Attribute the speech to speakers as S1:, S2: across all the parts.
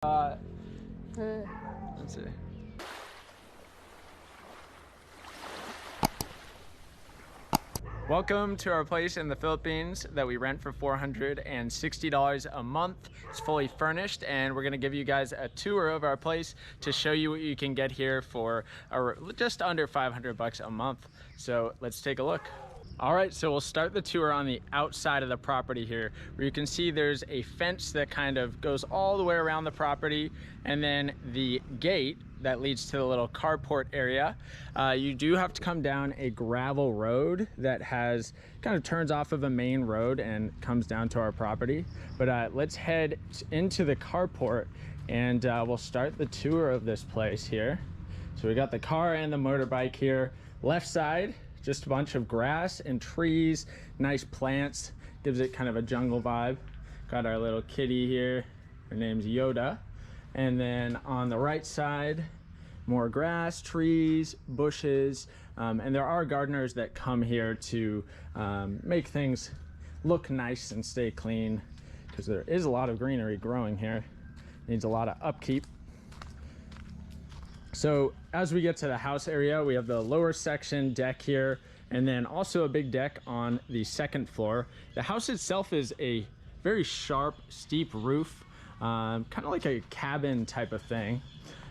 S1: Let's see. Welcome to our place in the Philippines that we rent for $460 a month. It's fully furnished, and we're gonna give you guys a tour of our place to show you what you can get here for just under 500 bucks a month. So let's take a look. All right, so we'll start the tour on the outside of the property here, where you can see there's a fence that kind of goes all the way around the property, and then the gate that leads to the little carport area. You do have to come down a gravel road that kind of turns off of a main road and comes down to our property. But let's head into the carport, and we'll start the tour of this place here. So we got the car and the motorbike here. Left side, just a bunch of grass and trees, nice plants, gives it kind of a jungle vibe. Got our little kitty here, her name's Yoda. And then on the right side, more grass, trees, bushes, and there are gardeners that come here to make things look nice and stay clean, because there is a lot of greenery growing here. Needs a lot of upkeep. So as we get to the house area, we have the lower section deck here, and then also a big deck on the second floor. The house itself is a very sharp, steep roof, kind of like a cabin type of thing.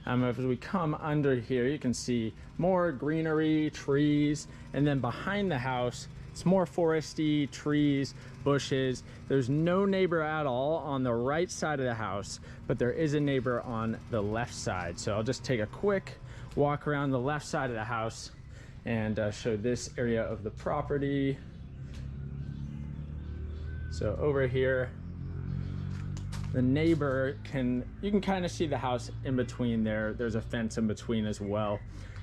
S1: As we come under here, you can see more greenery, trees, and then behind the house, it's more foresty, trees, bushes. There's no neighbor at all on the right side of the house, but there is a neighbor on the left side. So I'll just take a quick walk around the left side of the house and show this area of the property. So over here, the neighbor you can kind of see the house in between there. There's a fence in between as well.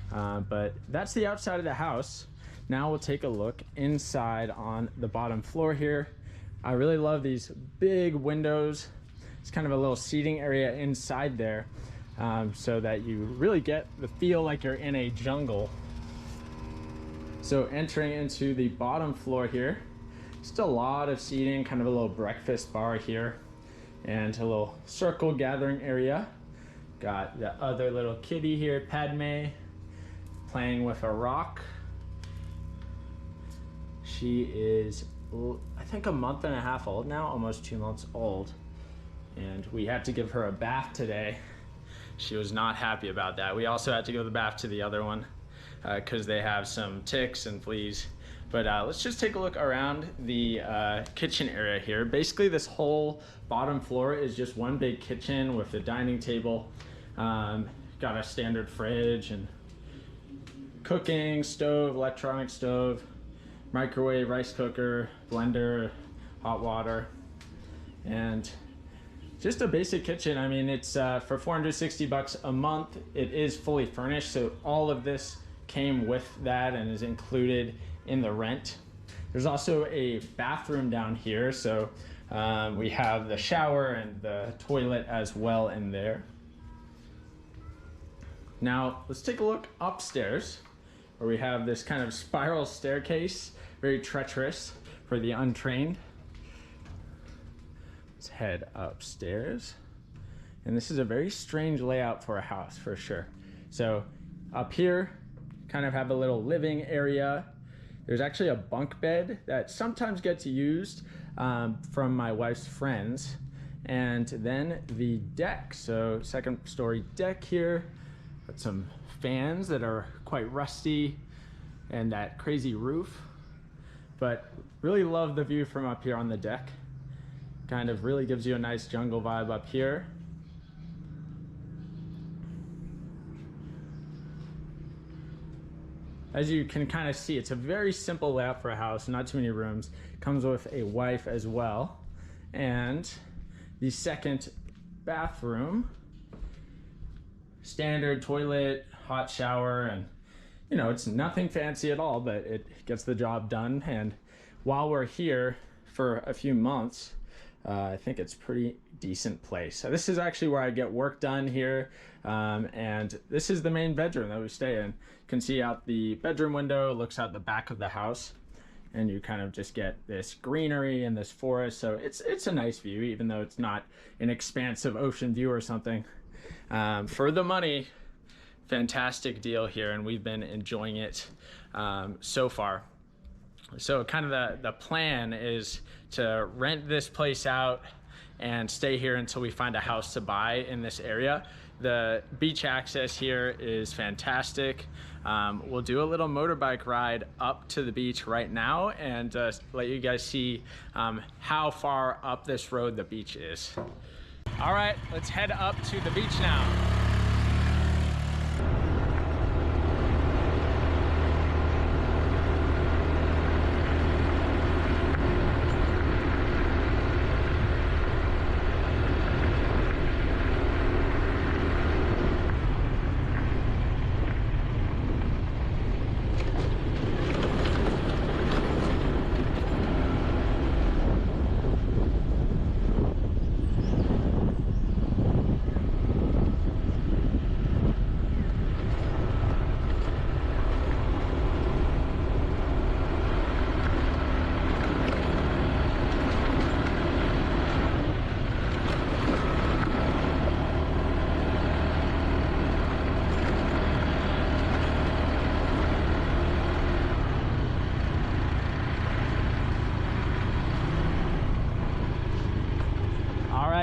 S1: But that's the outside of the house. Now we'll take a look inside on the bottom floor here. I really love these big windows. It's kind of a little seating area inside there, so that you really get the feel like you're in a jungle. So entering into the bottom floor here, just a lot of seating, kind of a little breakfast bar here, and a little circle gathering area. Got the other little kitty here, Padme, playing with a rock. She is, I think, a month and a half old now, almost 2 months old. And we had to give her a bath today. She was not happy about that. We also had to give the bath to the other one because they have some ticks and fleas. But let's just take a look around the kitchen area here. Basically, this whole bottom floor is just one big kitchen with a dining table. Got a standard fridge and cooking stove, electronic stove, microwave, rice cooker, blender, hot water, and just a basic kitchen. I mean, it's for 460 bucks a month. It is fully furnished, so all of this came with that and is included in the rent. There's also a bathroom down here, so we have the shower and the toilet as well in there. Now let's take a look upstairs, where we have this kind of spiral staircase, very treacherous for the untrained. Let's head upstairs. And this is a very strange layout for a house, for sure. So up here, kind of have a little living area. There's actually a bunk bed that sometimes gets used from my wife's friends. And then the deck, so second story deck here. Got some fans that are quite rusty and that crazy roof. But really love the view from up here on the deck. Kind of really gives you a nice jungle vibe up here. As you can kind of see, it's a very simple layout for a house, not too many rooms. Comes with a wife as well. And the second bathroom, standard toilet, hot shower, and you know, it's nothing fancy at all, but it gets the job done. And while we're here for a few months, I think it's a pretty decent place. So this is actually where I get work done here. And this is the main bedroom that we stay in. You can see out the bedroom window, looks out the back of the house. and you kind of just get this greenery and this forest. So it's a nice view, even though it's not an expansive ocean view or something. For the money, fantastic deal here, and we've been enjoying it so far. So kind of the plan is to rent this place out and stay here until we find a house to buy in this area. The beach access here is fantastic. We'll do a little motorbike ride up to the beach right now and let you guys see how far up this road the beach is. All right, let's head up to the beach now.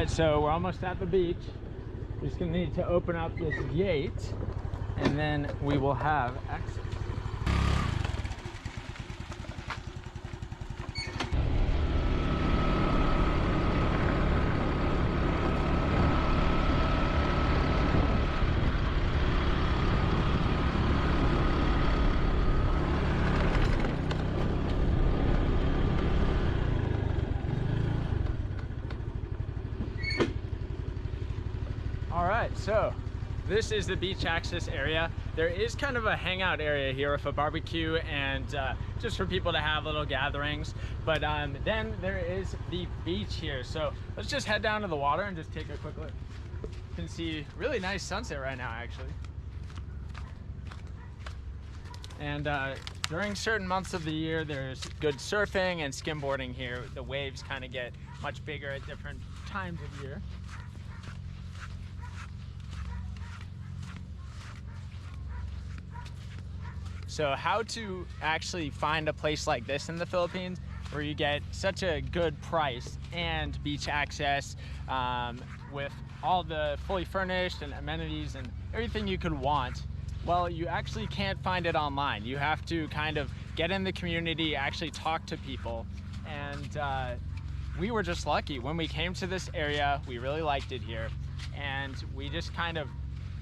S1: So we're almost at the beach. We're just gonna need to open up this gate and then we will have access. So this is the beach access area. There is kind of a hangout area here with a barbecue and just for people to have little gatherings. But then there is the beach here. So let's just head down to the water and just take a quick look. You can see really nice sunset right now, actually. And during certain months of the year, there's good surfing and skimboarding here. The waves kind of get much bigger at different times of year. So how to actually find a place like this in the Philippines where you get such a good price and beach access with all the fully furnished and amenities and everything you could want? Well, you actually can't find it online. You have to kind of get in the community, actually talk to people. And we were just lucky. When we came to this area, we really liked it here. And we just kind of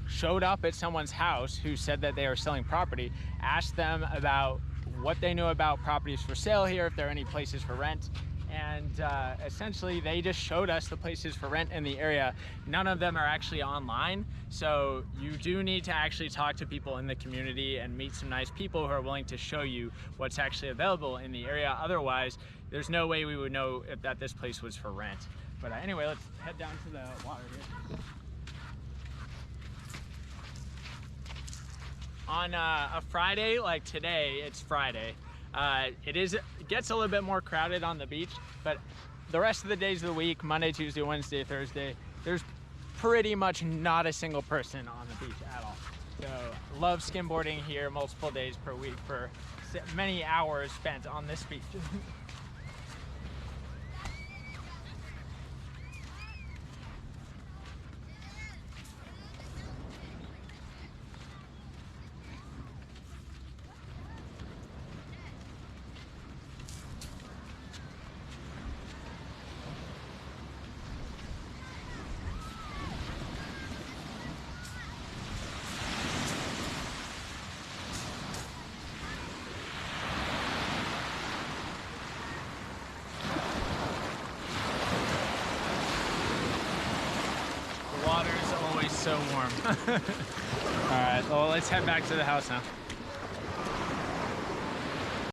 S1: showed up at someone's house who said that they were selling property, asked them about what they knew about properties for sale here, if there are any places for rent, and essentially they just showed us the places for rent in the area. None of them are actually online, so you do need to actually talk to people in the community and meet some nice people who are willing to show you what's actually available in the area. Otherwise, there's no way we would know if that this place was for rent. But anyway, let's head down to the water here. On a Friday like today, it's Friday, it gets a little bit more crowded on the beach, but the rest of the days of the week, Monday, Tuesday, Wednesday, Thursday, there's pretty much not a single person on the beach at all. So love skimboarding here multiple days per week for many hours spent on this beach. So warm. All right, well, let's head back to the house now.